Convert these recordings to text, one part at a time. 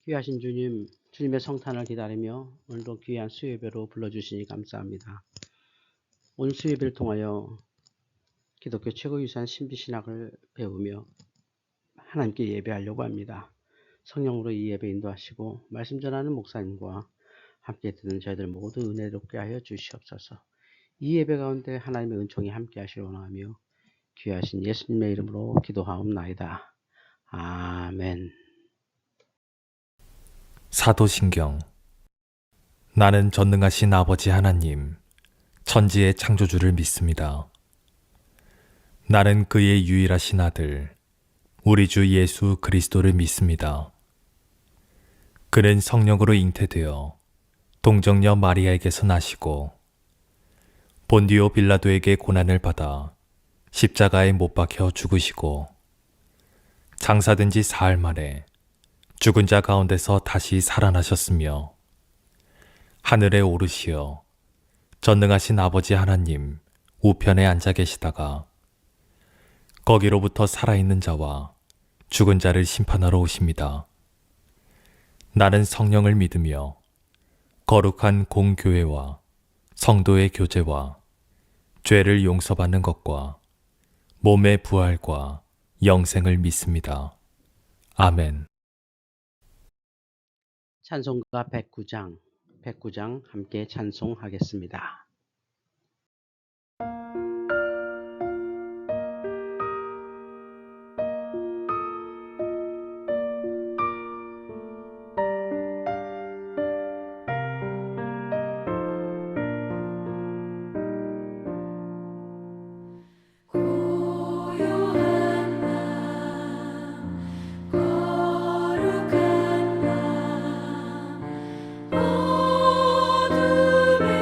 귀하신 주님, 주님의 성탄을 기다리며 오늘도 귀한 수요예배로 불러주시니 감사합니다. 오늘 수요예배를 통하여 기독교 최고유산 신비신학을 배우며 하나님께 예배하려고 합니다. 성령으로 이 예배 인도하시고 말씀 전하는 목사님과 함께 듣는 저희들 모두 은혜롭게 하여 주시옵소서. 이 예배 가운데 하나님의 은총이 함께 하시길 원하며 귀하신 예수님의 이름으로 기도하옵나이다. 아멘. 사도신경. 나는 전능하신 아버지 하나님, 천지의 창조주를 믿습니다. 나는 그의 유일하신 아들, 우리 주 예수 그리스도를 믿습니다. 그는 성령으로 잉태되어 동정녀 마리아에게서 나시고 본디오 빌라도에게 고난을 받아 십자가에 못 박혀 죽으시고 장사된 지 사흘 만에 죽은 자 가운데서 다시 살아나셨으며 하늘에 오르시어 전능하신 아버지 하나님 우편에 앉아 계시다가 거기로부터 살아있는 자와 죽은 자를 심판하러 오십니다. 나는 성령을 믿으며 거룩한 공교회와 성도의 교제와 죄를 용서받는 것과 몸의 부활과 영생을 믿습니다. 아멘. 찬송가 109장 함께 찬송하겠습니다. 어둠에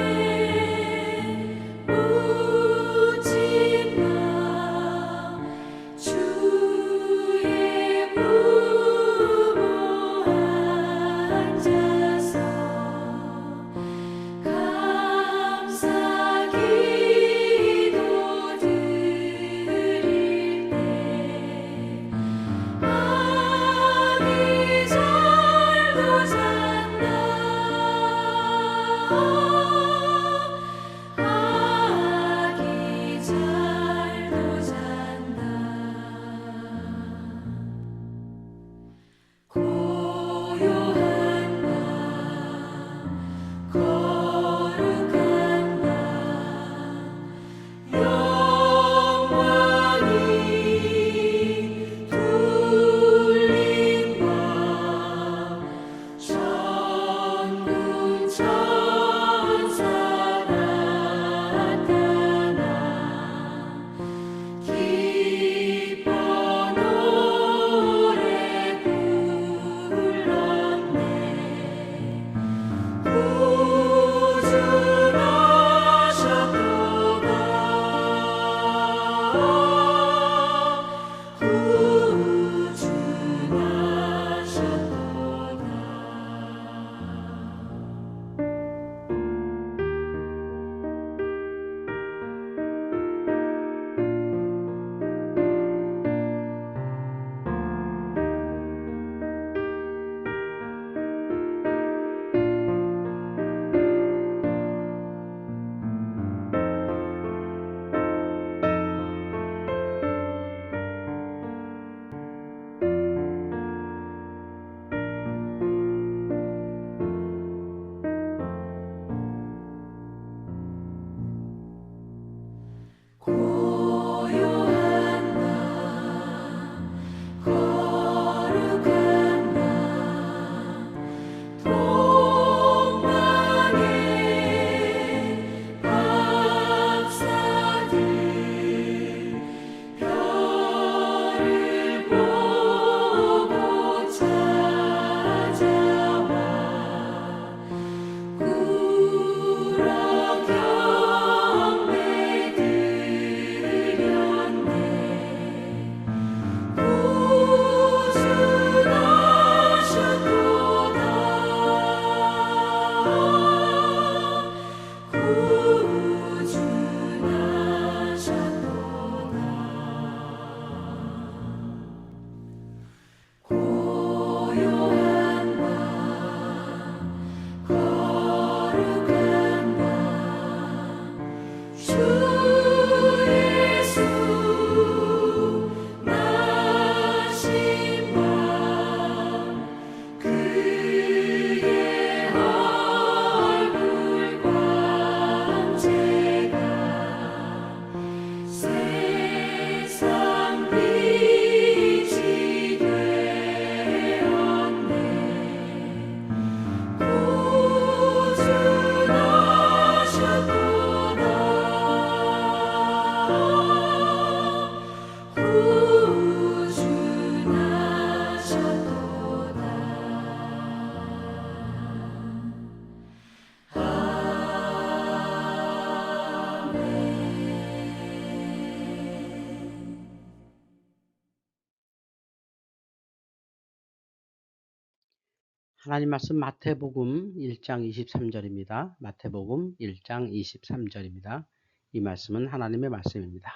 하나님 말씀 마태복음 1장 23절입니다. 마태복음 1장 23절입니다. 이 말씀은 하나님의 말씀입니다.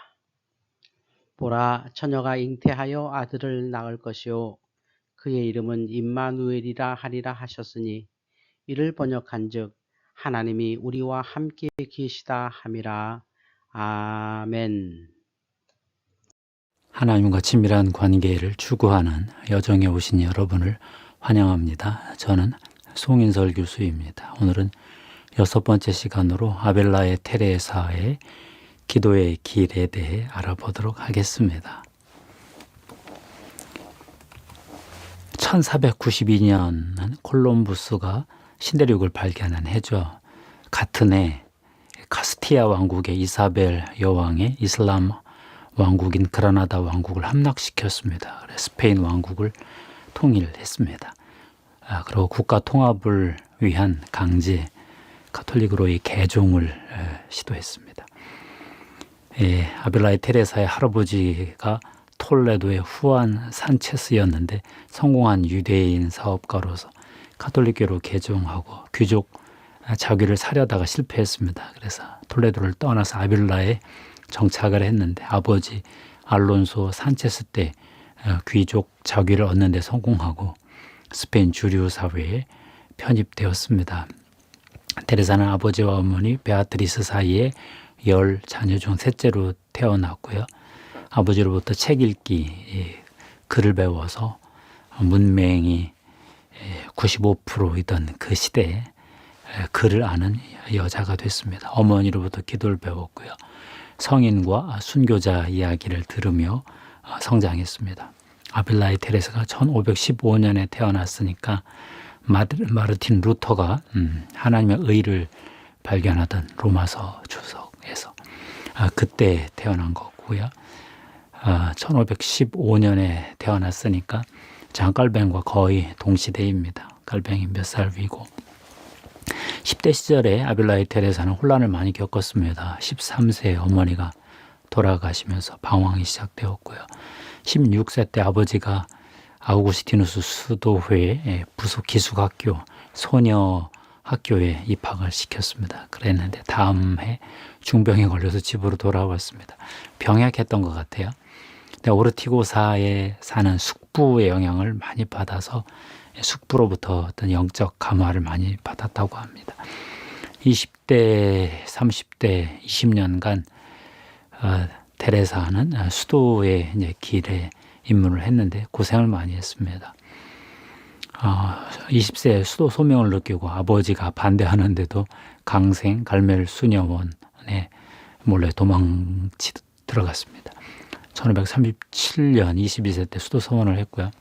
보라, 처녀가 잉태하여 아들을 낳을 것이요 그의 이름은 임마누엘이라 하리라 하셨으니 이를 번역한즉 하나님이 우리와 함께 계시다 함이라. 아멘. 하나님과 친밀한 관계를 추구하는 여정에 오신 여러분을 환영합니다. 저는 송인설 교수입니다. 오늘은 6번째 시간으로 아벨라의 테레사의 기도의 길에 대해 알아보도록 하겠습니다. 1492년은 콜럼부스가 신대륙을 발견한 해죠. 같은 해 카스티아 왕국의 이사벨 여왕의 이슬람 왕국인 그라나다 왕국을 함락시켰습니다. 스페인 왕국을 통일했습니다. 그리고 국가 통합을 위한 강제 가톨릭으로의 개종을 시도했습니다. 아벨라의 테레사의 할아버지가 톨레도의 후안 산체스였는데 성공한 유대인 사업가로서 가톨릭교로 개종하고 귀족 자귀를 사려다가 실패했습니다. 그래서 톨레도를 떠나서 아빌라에 정착을 했는데 아버지 알론소 산체스 때 귀족 자귀를 얻는 데 성공하고 스페인 주류 사회에 편입되었습니다. 테레사는 아버지와 어머니 베아트리스 사이에 10자녀 중 셋째로 태어났고요. 아버지로부터 책 읽기, 글을 배워서 문맹이 95%이던 그 시대에 글을 아는 여자가 됐습니다. 어머니로부터 기도를 배웠고요. 성인과 순교자 이야기를 들으며 성장했습니다. 아벨라의 테레사가 1515년에 태어났으니까 마르틴 루터가 하나님의 의를 발견하던 로마서 주석에서 그때 태어난 거고요. 1515년에 태어났으니까 장깔뱅과 거의 동시대입니다. 깔뱅이 몇 살 위고 10대 시절에 아벨라의 테레사는 혼란을 많이 겪었습니다. 13세 어머니가 돌아가시면서 방황이 시작되었고요. 16세 때 아버지가 아우구스티누스 수도회 부속 기숙학교 소녀 학교에 입학을 시켰습니다. 그랬는데 다음 해 중병에 걸려서 집으로 돌아왔습니다. 병약했던 것 같아요. 근데 오르티고사에 사는 숙부의 영향을 많이 받아서 숙부로부터 어떤 영적 감화를 많이 받았다고 합니다. 20대, 30대, 20년간 테레사는 수도의 이제 길에 입문을 했는데 고생을 많이 했습니다. 20세에 수도 소명을 느끼고 아버지가 반대하는데도 강생 갈멜 수녀원에 몰래 도망치 들어갔습니다. 1537년 22세 때 수도 서원을 했고요.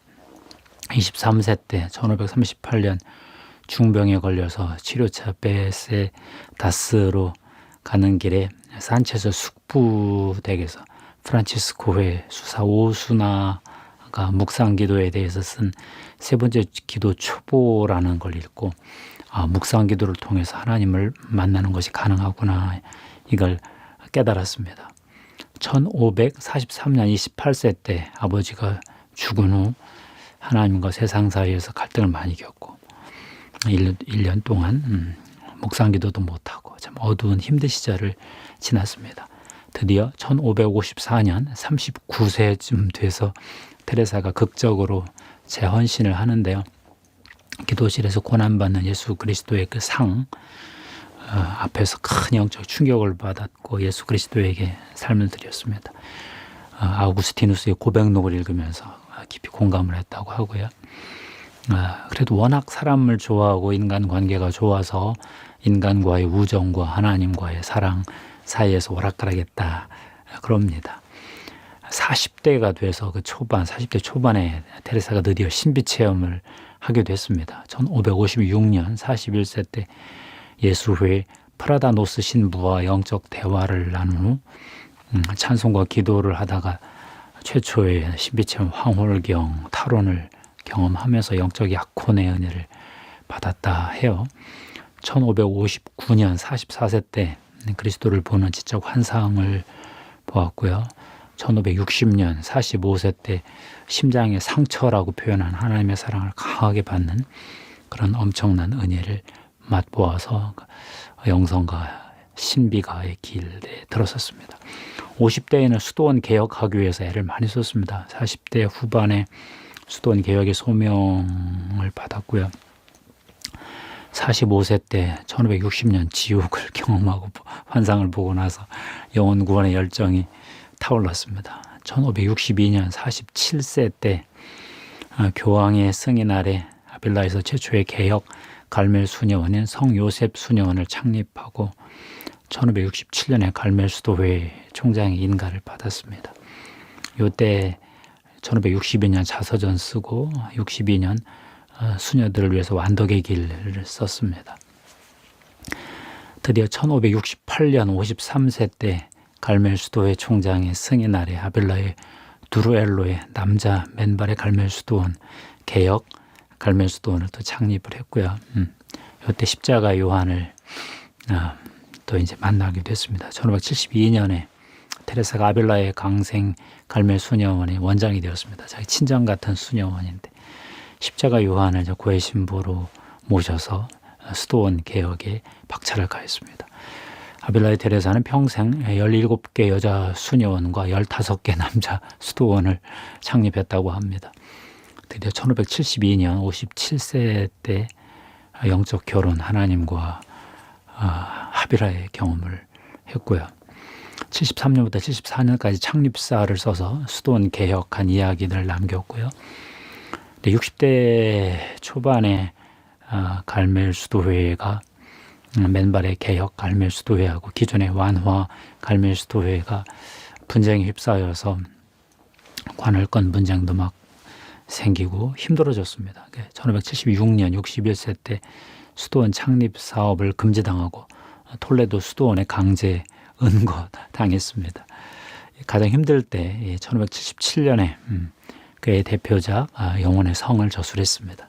23세 때 1538년 중병에 걸려서 치료차 베세다스로 가는 길에 산체스 숙부댁에서 프란치스코회 수사 오수나가 묵상기도에 대해서 쓴 세 번째 기도 초보라는 걸 읽고 묵상기도를 통해서 하나님을 만나는 것이 가능하구나 이걸 깨달았습니다. 1543년 28세 때 아버지가 죽은 후 하나님과 세상 사이에서 갈등을 많이 겪고 1년 동안 묵상기도도 못하고 참 어두운 힘든 시절을 지났습니다. 드디어 1554년 39세쯤 돼서 테레사가 극적으로 재헌신을 하는데요. 기도실에서 고난받는 예수 그리스도의 그 상 앞에서 큰 영적 충격을 받았고 예수 그리스도에게 삶을 드렸습니다. 아우구스티누스의 고백록을 읽으면서 깊이 공감을 했다고 하고요. 그래도 워낙 사람을 좋아하고 인간관계가 좋아서 인간과의 우정과 하나님과의 사랑 사이에서 오락가락했다 그럽니다. 40대가 돼서 그 초반, 40대 초반에 테레사가 드디어 신비체험을 하게 됐습니다. 1556년 41세 때 예수회 프라다노스 신부와 영적 대화를 나눈 후 찬송과 기도를 하다가 최초의 신비체험 황홀경 타론을 경험하면서 영적 약혼의 은혜를 받았다 해요. 1559년 44세 때 그리스도를 보는 지적 환상을 보았고요. 1560년 45세 때 심장의 상처라고 표현한 하나님의 사랑을 강하게 받는 그런 엄청난 은혜를 맛보아서 영성과 신비가의 길에 들었었습니다. 50대에는 수도원 개혁하기 위해서 애를 많이 썼습니다. 40대 후반에 수도원 개혁의 소명을 받았고요. 45세 때 1560년 지옥을 경험하고 환상을 보고 나서 영혼 구원의 열정이 타올랐습니다. 1562년 47세 때 교황의 승인 아래 아빌라에서 최초의 개혁 갈멜 수녀원인 성요셉 수녀원을 창립하고 1567년에 갈멜 수도회 총장의 인가를 받았습니다. 이때 1562년 자서전 쓰고 62년 수녀들을 위해서 완덕의 길을 썼습니다. 드디어 1568년 53세 때 갈멜 수도회 총장의 승인 아래 아빌라의 두루엘로의 남자 맨발의 갈멜 수도원 개혁 갈멜 수도원을 또 창립을 했고요. 이때 십자가 요한을 또 이제 만나게 됐습니다. 1572년에 테레사가 아빌라의 강생 갈멜 수녀원의 원장이 되었습니다. 자기 친정 같은 수녀원인데 십자가 요한을 고해 신부로 모셔서 수도원 개혁에 박차를 가했습니다. 아빌라의 테레사는 평생 17개 여자 수녀원과 15개 남자 수도원을 창립했다고 합니다. 드디어 1572년 57세 때 영적 결혼 하나님과 하비라의 경험을 했고요. 73년부터 74년까지 창립사를 써서 수도원 개혁한 이야기를 남겼고요. 60대 초반에 갈멜 수도회가 맨발의 개혁 갈멜 수도회하고 기존의 완화 갈멜 수도회가 분쟁에 휩싸여서 관할권 분쟁도 막 생기고 힘들어졌습니다. 1576년 61세 때 수도원 창립 사업을 금지당하고 톨레도 수도원에 강제 은거 당했습니다. 가장 힘들 때 1577년에 그의 대표작 영혼의 성을 저술했습니다.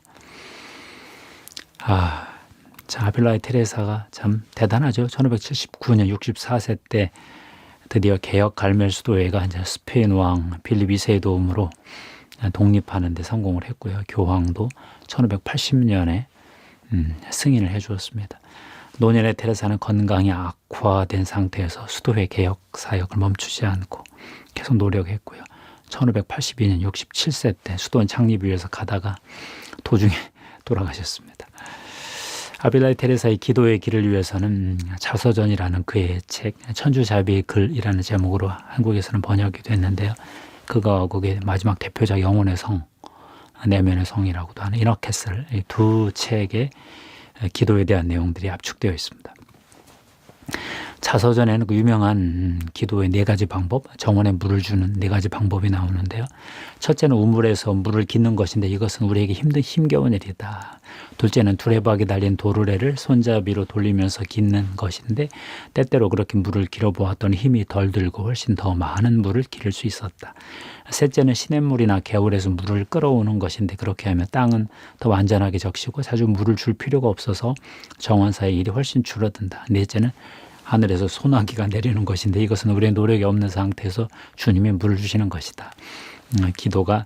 자, 아빌라의 테레사가 참 대단하죠. 1579년 64세 때 드디어 개혁 갈멜 수도회가 이제 스페인 왕 필립 2세의 도움으로 독립하는 데 성공을 했고요. 교황도 1580년에 승인을 해 주었습니다. 노년의 테레사는 건강이 악화된 상태에서 수도회 개혁 사역을 멈추지 않고 계속 노력했고요. 1582년 67세 때 수도원 창립을 위해서 가다가 도중에 돌아가셨습니다. 아빌라의 테레사의 기도의 길을 위해서는 자서전이라는 그의 책 천주자비의 글이라는 제목으로 한국에서는 번역이 됐는데요. 그거 그게 마지막 대표작 영혼의 성, 내면의 성이라고도 하는 이너캐슬 이 두 책의 기도에 대한 내용들이 압축되어 있습니다. 자서전에는 그 유명한 기도의 4가지 방법, 정원에 물을 주는 4가지 방법이 나오는데요. 첫째는 우물에서 물을 깃는 것인데 이것은 우리에게 힘겨운 일이다. 둘째는 두레박이 달린 도르래를 손잡이로 돌리면서 깃는 것인데 때때로 그렇게 물을 길어보았더니 힘이 덜 들고 훨씬 더 많은 물을 기를 수 있었다. 셋째는 시냇물이나 개울에서 물을 끌어오는 것인데 그렇게 하면 땅은 더 완전하게 적시고 자주 물을 줄 필요가 없어서 정원사의 일이 훨씬 줄어든다. 넷째는 하늘에서 소나기가 내리는 것인데 이것은 우리의 노력이 없는 상태에서 주님이 물을 주시는 것이다. 기도가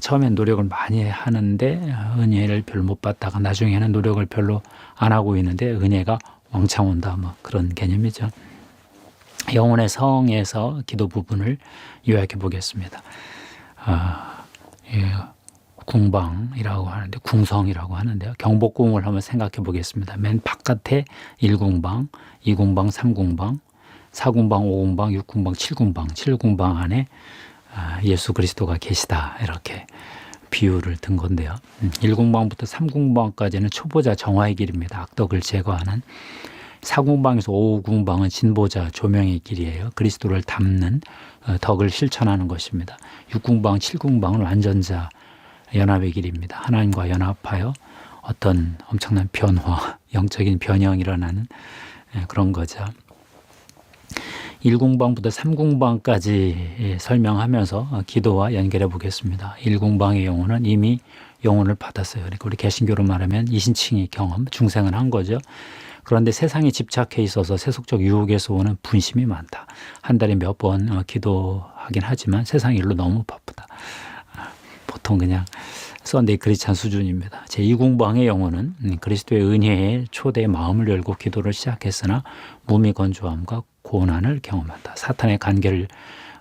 처음엔 노력을 많이 하는데 은혜를 별로 못 받다가 나중에는 노력을 별로 안 하고 있는데 은혜가 왕창 온다. 뭐 그런 개념이죠. 영혼의 성에서 기도 부분을 요약해 보겠습니다. 궁방이라고 하는데 궁성이라고 하는데요. 경복궁을 한번 생각해 보겠습니다. 맨 바깥에 1궁방, 2궁방, 3궁방, 4궁방, 5궁방, 6궁방, 7궁방, 7궁방 안에 예수 그리스도가 계시다 이렇게 비유를 든 건데요. 1궁방부터 3궁방까지는 초보자 정화의 길입니다. 악덕을 제거하는 4궁방에서 5궁방은 진보자 조명의 길이에요. 그리스도를 담는 덕을 실천하는 것입니다. 6궁방, 7궁방은 완전자 연합의 길입니다. 하나님과 연합하여 어떤 엄청난 변화, 영적인 변형이 일어나는 그런 거죠. 1궁방부터 3궁방까지 설명하면서 기도와 연결해 보겠습니다. 1궁방의 영혼은 이미 영혼을 받았어요. 그러니까 우리 개신교로 말하면 이신칭의 경험, 중생은 한 거죠. 그런데 세상에 집착해 있어서 세속적 유혹에서 오는 분심이 많다. 한 달에 몇 번 기도하긴 하지만 세상 일로 너무 바쁘다. 보통 그냥 썬데이 크리스찬 수준입니다. 제2공방의 영혼은 그리스도의 은혜에 초대의 마음을 열고 기도를 시작했으나 몸이 건조함과 고난을 경험한다. 사탄의 관계를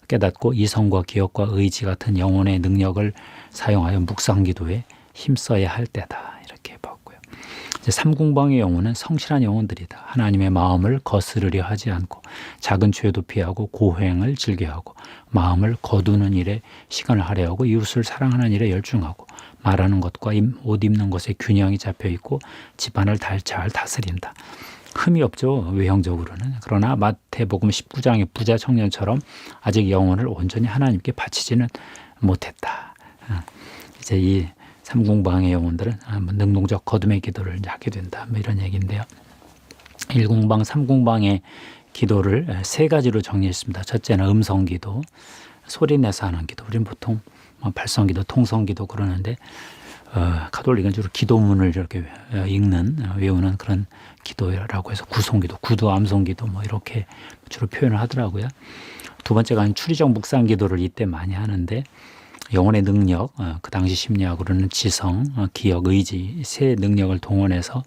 깨닫고 이성과 기억과 의지 같은 영혼의 능력을 사용하여 묵상기도에 힘써야 할 때다. 이렇게 봤고요. 이제 3공방의 영혼은 성실한 영혼들이다. 하나님의 마음을 거스르려 하지 않고 작은 죄도 피하고 고행을 즐겨하고 마음을 거두는 일에 시간을 할애하고 이웃을 사랑하는 일에 열중하고 말하는 것과 옷 입는 것에 균형이 잡혀 있고 집안을 잘 다스린다. 흠이 없죠, 외형적으로는. 그러나 마태복음 19장의 부자 청년처럼 아직 영혼을 온전히 하나님께 바치지는 못했다. 이제 이 3공방의 영혼들은 능동적 거듭의 기도를 하게 된다. 뭐 이런 얘기인데요. 1공방, 3공방의 기도를 세 가지로 정리했습니다. 첫째는 음성기도, 소리 내서 하는 기도. 우리는 보통 발성기도, 통성기도 그러는데 가톨릭은 주로 기도문을 이렇게 외우는 그런 기도라고 해서 구성기도, 구두, 암송기도 뭐 이렇게 주로 표현을 하더라고요. 두 번째가 추리적 묵상 기도를 이때 많이 하는데 영혼의 능력, 그 당시 심리학으로는 지성, 기억, 의지 세 능력을 동원해서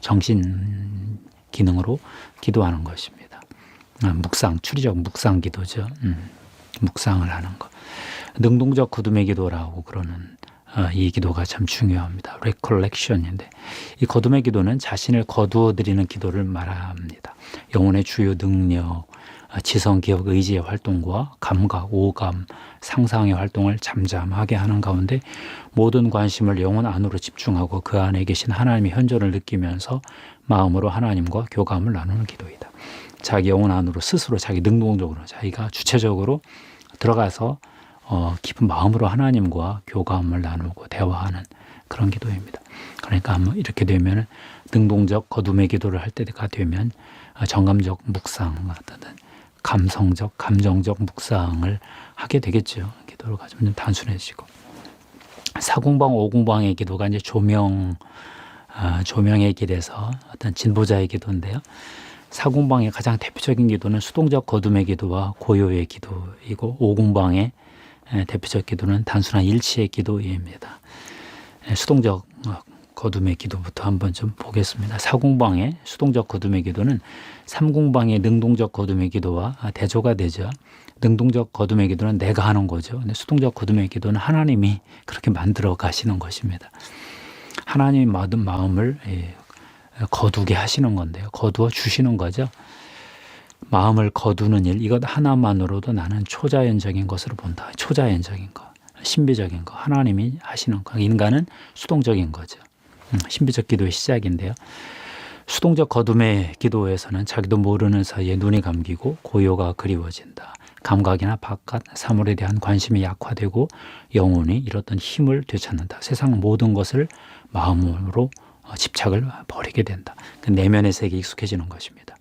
정신 기능으로 기도하는 것입니다. 묵상, 추리적 묵상 기도죠. 묵상을 하는 것. 능동적 거둠의 기도라고 그러는 이 기도가 참 중요합니다. recollection인데 이 거둠의 기도는 자신을 거두어 드리는 기도를 말합니다. 영혼의 주요 능력, 지성, 기억, 의지의 활동과 감각, 오감, 상상의 활동을 잠잠하게 하는 가운데 모든 관심을 영혼 안으로 집중하고 그 안에 계신 하나님의 현존을 느끼면서 마음으로 하나님과 교감을 나누는 기도이다. 자기 영혼 안으로 스스로 자기 능동적으로 자기가 주체적으로 들어가서 깊은 마음으로 하나님과 교감을 나누고 대화하는 그런 기도입니다. 그러니까 이렇게 되면 능동적 거둠의 기도를 할 때가 되면 정감적 묵상, 감성적, 감정적 묵상을 하게 되겠죠. 기도가 좀 단순해지고. 4공방, 5공방의 기도가 이제 조명의 길에서 어떤 진보자의 기도인데요. 4공방의 가장 대표적인 기도는 수동적 거둠의 기도와 고요의 기도이고 5공방의 대표적 기도는 단순한 일치의 기도입니다. 수동적 거둠의 기도부터 한번 좀 보겠습니다. 4공방의 수동적 거둠의 기도는 3공방의 능동적 거둠의 기도와 대조가 되죠. 능동적 거둠의 기도는 내가 하는 거죠. 근데 수동적 거둠의 기도는 하나님이 그렇게 만들어 가시는 것입니다. 하나님이 모든 마음을 거두게 하시는 건데요. 거두어 주시는 거죠. 마음을 거두는 일, 이것 하나만으로도 나는 초자연적인 것으로 본다. 초자연적인 것, 신비적인 것, 하나님이 하시는 것. 인간은 수동적인 거죠. 신비적 기도의 시작인데요. 수동적 거둠의 기도에서는 자기도 모르는 사이에 눈이 감기고 고요가 그리워진다. 감각이나 바깥 사물에 대한 관심이 약화되고 영혼이 잃었던 힘을 되찾는다. 세상 모든 것을 마음으로 집착을 버리게 된다. 그 내면의 세계에 익숙해지는 것입니다.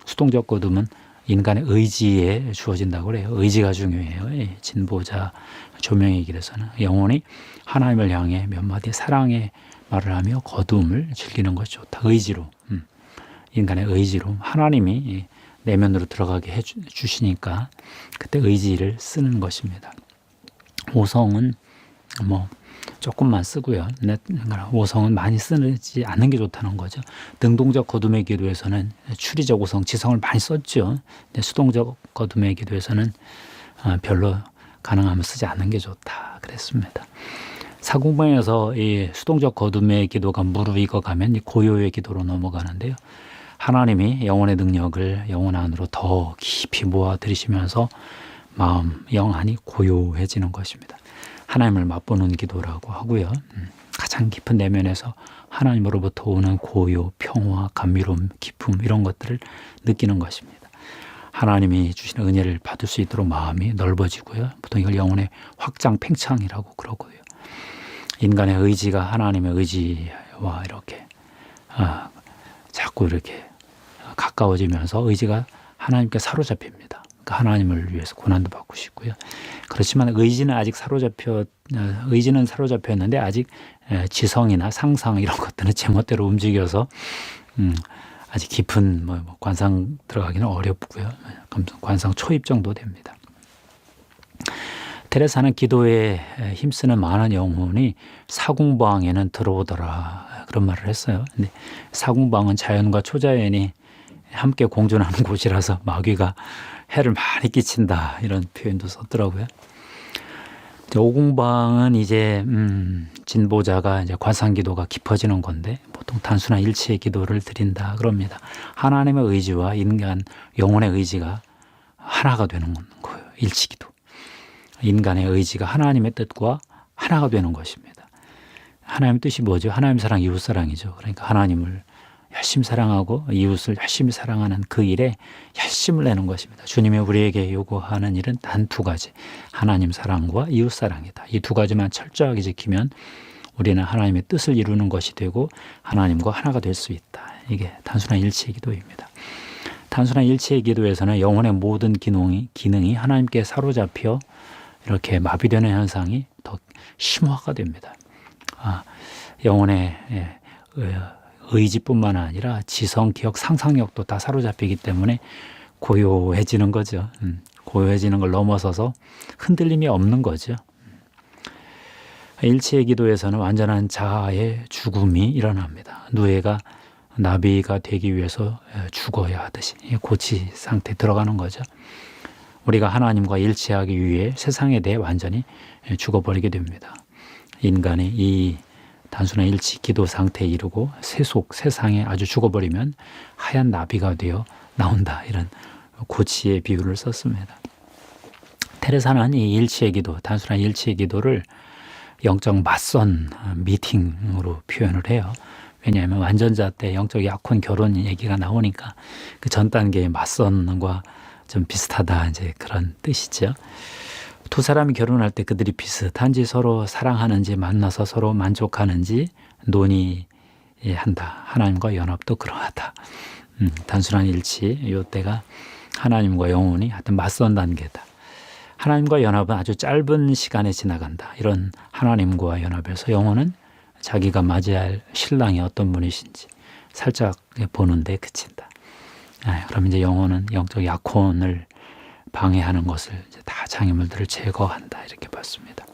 수동적 거둠은 인간의 의지에 주어진다고 그래요. 의지가 중요해요. 진보자 조명의 길에서는 영혼이 하나님을 향해 몇 마디 사랑의 말을 하며 거둠을 즐기는 것이 좋다. 의지로, 인간의 의지로 하나님이 내면으로 들어가게 해주시니까 그때 의지를 쓰는 것입니다. 오성은 조금만 쓰고요. 오성은 많이 쓰지 않는 게 좋다는 거죠. 능동적 거둠의 기도에서는 추리적 오성, 지성을 많이 썼죠. 근데 수동적 거둠의 기도에서는 별로 가능하면 쓰지 않는 게 좋다 그랬습니다. 4공방에서 이 수동적 거둠의 기도가 무르익어 가면 고요의 기도로 넘어가는데요. 하나님이 영혼의 능력을 영혼 안으로 더 깊이 모아들이시면서 마음, 영안이 고요해지는 것입니다. 하나님을 맛보는 기도라고 하고요. 가장 깊은 내면에서 하나님으로부터 오는 고요, 평화, 감미로움, 기쁨 이런 것들을 느끼는 것입니다. 하나님이 주시는 은혜를 받을 수 있도록 마음이 넓어지고요. 보통 이걸 영혼의 확장, 팽창이라고 그러고요. 인간의 의지가 하나님의 의지와 이렇게 자꾸 이렇게 가까워지면서 의지가 하나님께 사로잡힙니다. 그러니까 하나님을 위해서 고난도 받고 싶고요. 그렇지만 의지는 사로잡혔는데 아직 지성이나 상상 이런 것들은 제멋대로 움직여서 아직 깊은 관상 들어가기는 어렵고요. 관상 초입 정도 됩니다. 테레사는 기도에 힘쓰는 많은 영혼이 사궁방에는 들어오더라 그런 말을 했어요. 근데 사궁방은 자연과 초자연이 함께 공존하는 곳이라서 마귀가 해를 많이 끼친다 이런 표현도 썼더라고요. 오궁방은 이제 진보자가 이제 관상기도가 깊어지는 건데 보통 단순한 일치의 기도를 드린다 그럽니다. 하나님의 의지와 인간 영혼의 의지가 하나가 되는 거예요. 일치기도. 인간의 의지가 하나님의 뜻과 하나가 되는 것입니다. 하나님의 뜻이 뭐죠? 하나님 사랑, 이웃 사랑이죠. 그러니까 하나님을 열심히 사랑하고 이웃을 열심히 사랑하는 그 일에 열심을 내는 것입니다. 주님이 우리에게 요구하는 일은 단 두 가지. 하나님 사랑과 이웃 사랑이다. 이 두 가지만 철저하게 지키면 우리는 하나님의 뜻을 이루는 것이 되고 하나님과 하나가 될 수 있다. 이게 단순한 일치의 기도입니다. 단순한 일치의 기도에서는 영혼의 모든 기능이 하나님께 사로잡혀 이렇게 마비되는 현상이 더 심화가 됩니다. 영혼의 의지뿐만 아니라 지성, 기억, 상상력도 다 사로잡히기 때문에 고요해지는 거죠. 고요해지는 걸 넘어서서 흔들림이 없는 거죠. 일치의 기도에서는 완전한 자아의 죽음이 일어납니다. 누에가 나비가 되기 위해서 죽어야 하듯이 고치 상태에 들어가는 거죠. 우리가 하나님과 일치하기 위해 세상에 대해 완전히 죽어버리게 됩니다. 인간이 이 단순한 일치 기도 상태에 이르고 세상에 아주 죽어버리면 하얀 나비가 되어 나온다. 이런 고치의 비유를 썼습니다. 테레사는 이 일치의 기도, 단순한 일치의 기도를 영적 맞선 미팅으로 표현을 해요. 왜냐하면 완전자 때 영적 약혼 결혼 얘기가 나오니까 그 전 단계의 맞선과 좀 비슷하다 이제 그런 뜻이죠. 두 사람이 결혼할 때 그들이 비슷한지 서로 사랑하는지 만나서 서로 만족하는지 논의한다. 하나님과 연합도 그러하다. 단순한 일치 이때가 하나님과 영혼이 하여튼 맞선 단계다. 하나님과 연합은 아주 짧은 시간에 지나간다. 이런 하나님과 연합에서 영혼은 자기가 맞이할 신랑이 어떤 분이신지 살짝 보는데 그친다. 그럼 이제 영혼은 영적 약혼을 방해하는 것을 이제 다 장애물들을 제거한다 이렇게 봤습니다.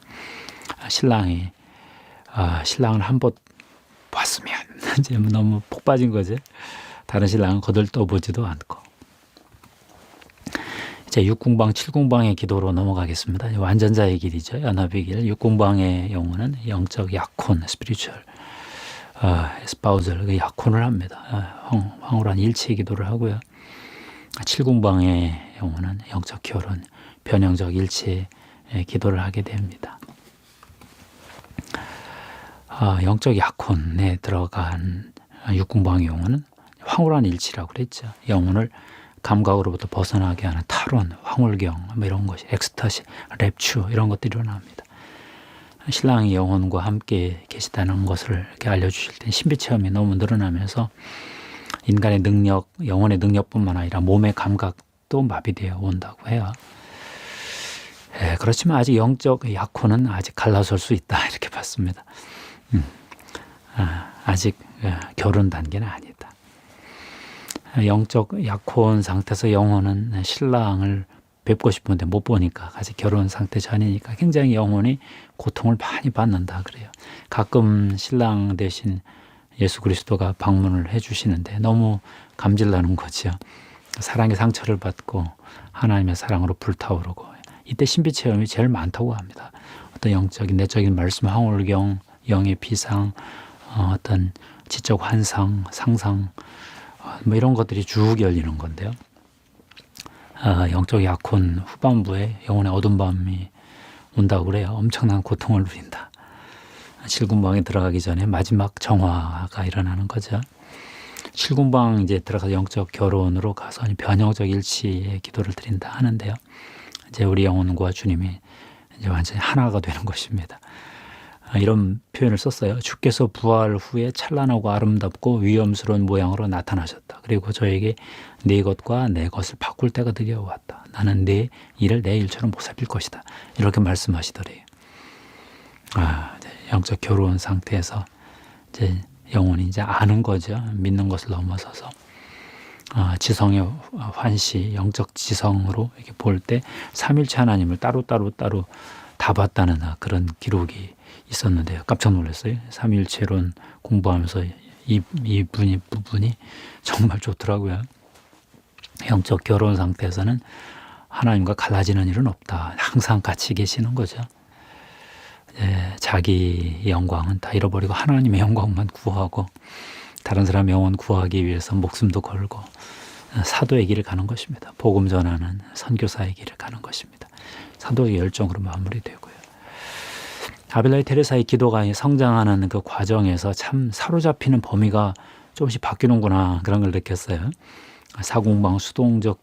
신랑이 신랑을 한번 봤으면 이제 너무 폭 빠진 거지. 다른 신랑은 거들떠보지도 않고. 이제 육궁방, 칠궁방의 기도로 넘어가겠습니다. 완전자의 길이죠. 연합의 길. 육궁방의 영혼은 영적 약혼, 스피리추얼, 에스파우절, 약혼을 합니다. 황홀한 일치의 기도를 하고요. 칠궁방의 영혼은 영적 결혼, 변형적 일치의 기도를 하게 됩니다. 영적 약혼에 들어간 육궁방의 영혼은 황홀한 일치라고 그랬죠. 영혼을 감각으로부터 벗어나게 하는 탈원, 황홀경 뭐 이런 것이 엑스타시, 랩추 이런 것들이 일어납니다. 신랑이 영혼과 함께 계시다는 것을 이렇게 알려주실 때 신비체험이 너무 늘어나면서 인간의 능력, 영혼의 능력뿐만 아니라 몸의 감각도 마비되어 온다고 해요. 그렇지만 아직 영적 약혼은 아직 갈라설 수 있다 이렇게 봤습니다. 아직 결혼 단계는 아니다. 영적 약혼 상태에서 영혼은 신랑을 뵙고 싶은데 못 보니까 아직 결혼 상태 전이니까 굉장히 영혼이 고통을 많이 받는다 그래요. 가끔 신랑 대신 예수 그리스도가 방문을 해주시는데 너무 감질나는 거죠. 사랑의 상처를 받고 하나님의 사랑으로 불타오르고 이때 신비체험이 제일 많다고 합니다. 어떤 영적인 내적인 말씀, 황홀경, 영의 비상, 어떤 지적 환상, 상상 뭐 이런 것들이 쭉 열리는 건데요. 영적 약혼 후반부에 영혼의 어두운 밤이 온다고 그래요. 엄청난 고통을 누린다. 칠궁방에 들어가기 전에 마지막 정화가 일어나는 거죠. 칠궁방 이제 들어가서 영적 결혼으로 가서 변형적 일치의 기도를 드린다 하는데요. 이제 우리 영혼과 주님이 이제 완전히 하나가 되는 것입니다. 이런 표현을 썼어요. 주께서 부활 후에 찬란하고 아름답고 위엄스러운 모양으로 나타나셨다. 그리고 저에게 네 것과 내 것을 바꿀 때가 드디어 왔다. 나는 네 일을 내 일처럼 보살필 것이다. 이렇게 말씀하시더래요. 영적 결혼 상태에서 이제 영혼이 이제 아는 거죠. 믿는 것을 넘어서서 지성의 환시, 영적 지성으로 이렇게 볼 때 삼일체 하나님을 따로 다 봤다는 그런 기록이 있었는데요. 깜짝 놀랐어요. 삼위일체론 공부하면서 이 부분이 정말 좋더라고요. 영적 결혼 상태에서는 하나님과 갈라지는 일은 없다. 항상 같이 계시는 거죠. 자기 영광은 다 잃어버리고 하나님의 영광만 구하고 다른 사람 영혼 구하기 위해서 목숨도 걸고 사도의 길을 가는 것입니다. 복음 전하는 선교사의 길을 가는 것입니다. 사도의 열정으로 마무리되고요. 아빌라이 테레사의 기도가 성장하는 그 과정에서 참 사로잡히는 범위가 조금씩 바뀌는구나 그런 걸 느꼈어요. 사공방 수동적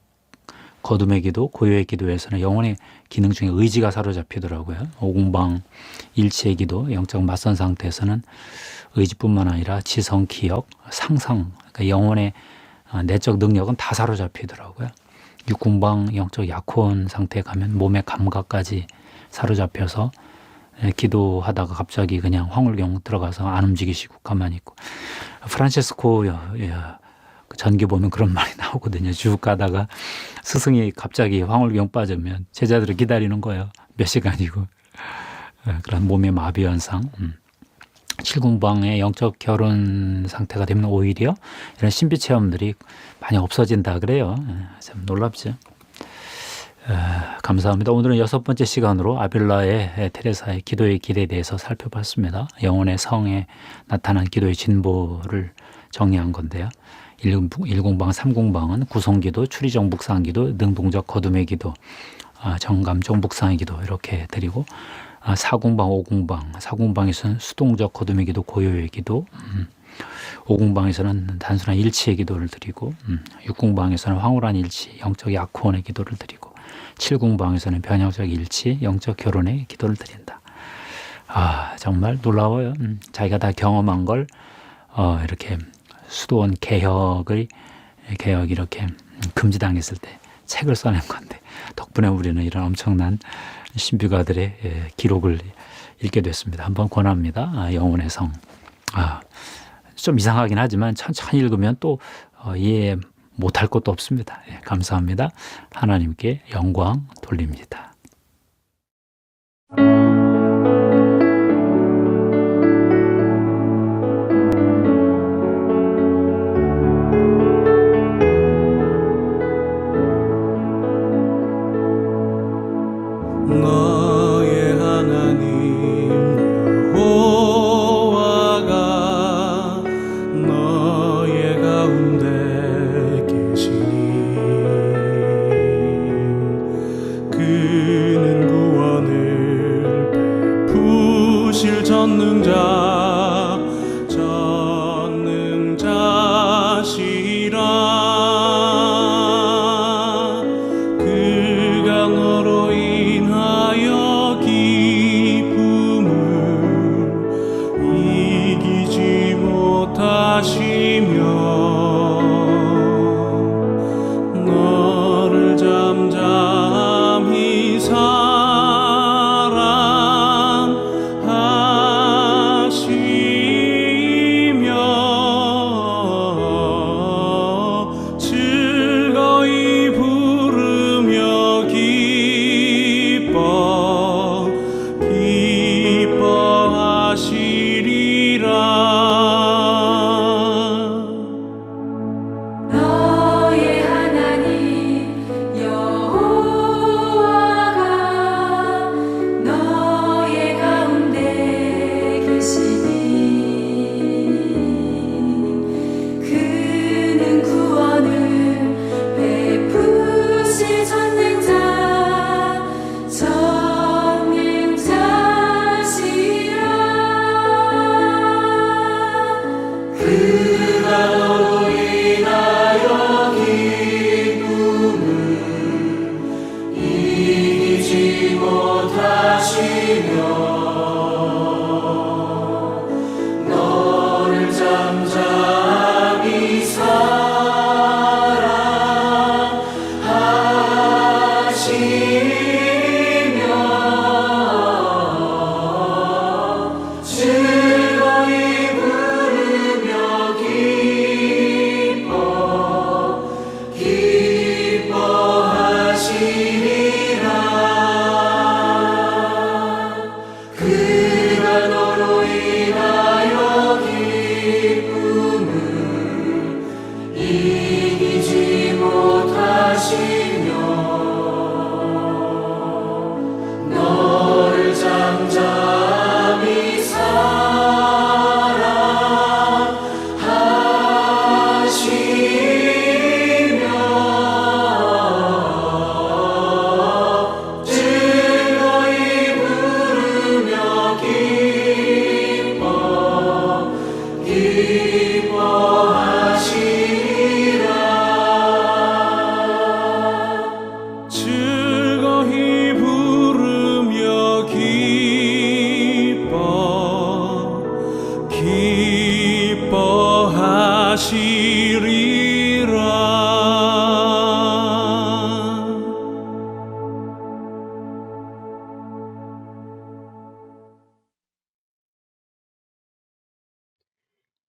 거둠의 기도, 고요의 기도에서는 영혼의 기능 중에 의지가 사로잡히더라고요. 오공방 일치의 기도, 영적 맞선 상태에서는 의지뿐만 아니라 지성, 기억, 상상, 그러니까 영혼의 내적 능력은 다 사로잡히더라고요. 육공방 영적 약혼 상태에 가면 몸의 감각까지 사로잡혀서 기도하다가 갑자기 그냥 황홀경 들어가서 안 움직이시고 가만히 있고. 프란체스코 전기 보면 그런 말이 나오거든요. 쭉 가다가 스승이 갑자기 황홀경 빠지면 제자들을 기다리는 거예요. 몇 시간이고. 그런 몸의 마비 현상. 7공방의 영적 결혼 상태가 되면 오히려 이런 신비 체험들이 많이 없어진다 그래요. 참 놀랍죠. 감사합니다. 오늘은 6번째 시간으로 아빌라의 테레사의 기도의 길에 대해서 살펴봤습니다. 영혼의 성에 나타난 기도의 진보를 정리한 건데요. 1공방, 3공방은 구성기도, 추리적 묵상기도, 능동적 거둠의 기도, 정감적 묵상의 기도 이렇게 드리고 4공방, 5공방, 4공방에서는 수동적 거둠의 기도, 고요의 기도, 5공방에서는 단순한 일치의 기도를 드리고 6공방에서는 황홀한 일치, 영적 약혼의 기도를 드리고 7공방에서는 변형적 일치, 영적 결혼의 기도를 드린다. 정말 놀라워요. 자기가 다 경험한 걸 이렇게 수도원 개혁이 이렇게 금지당했을 때 책을 써낸 건데 덕분에 우리는 이런 엄청난 신비가들의 기록을 읽게 됐습니다. 한번 권합니다. 영혼의 성. 좀 이상하긴 하지만 천천히 읽으면 또 이해 못할 것도 없습니다. 감사합니다. 하나님께 영광 돌립니다. 너의 하나님 여호와가 너의 가운데 계시니 그는 구원을 베푸실 전능자시라. 그가 너로 인하여 기쁨을 이기지 못하시며 너를 잠잠히 사랑하시며 즐거이 부르며 기뻐하시리라. 너의 하나님 여호와가 너의 가운데 계시니 그는 구원을 베푸실 전능자시라. 그가 너로 인하여 기쁨을 이기지 못하시며 너를 잠잠히 사랑하시며 즐거이 부르며 기쁨을 이기지 못하시며 너를 잠잠히 사랑하시며 즐거이 부르며 기뻐하시리라. 즐거이 부르며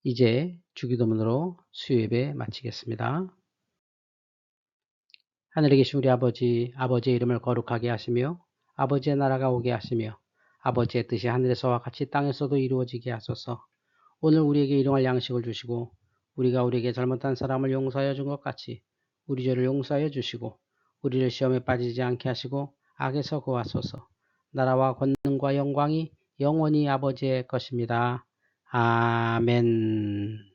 이제 주기도문으로 수요예배 마치겠습니다. 하늘에 계신 우리 아버지, 아버지의 이름을 거룩하게 하시며 아버지의 나라가 오게 하시며 아버지의 뜻이 하늘에서와 같이 땅에서도 이루어지게 하소서. 오늘 우리에게 일용할 양식을 주시고 우리가 우리에게 잘못한 사람을 용서하여 준 것 같이 우리 죄를 용서하여 주시고 우리를 시험에 빠지지 않게 하시고 악에서 구하소서. 나라와 권능과 영광이 영원히 아버지의 것입니다. 아멘.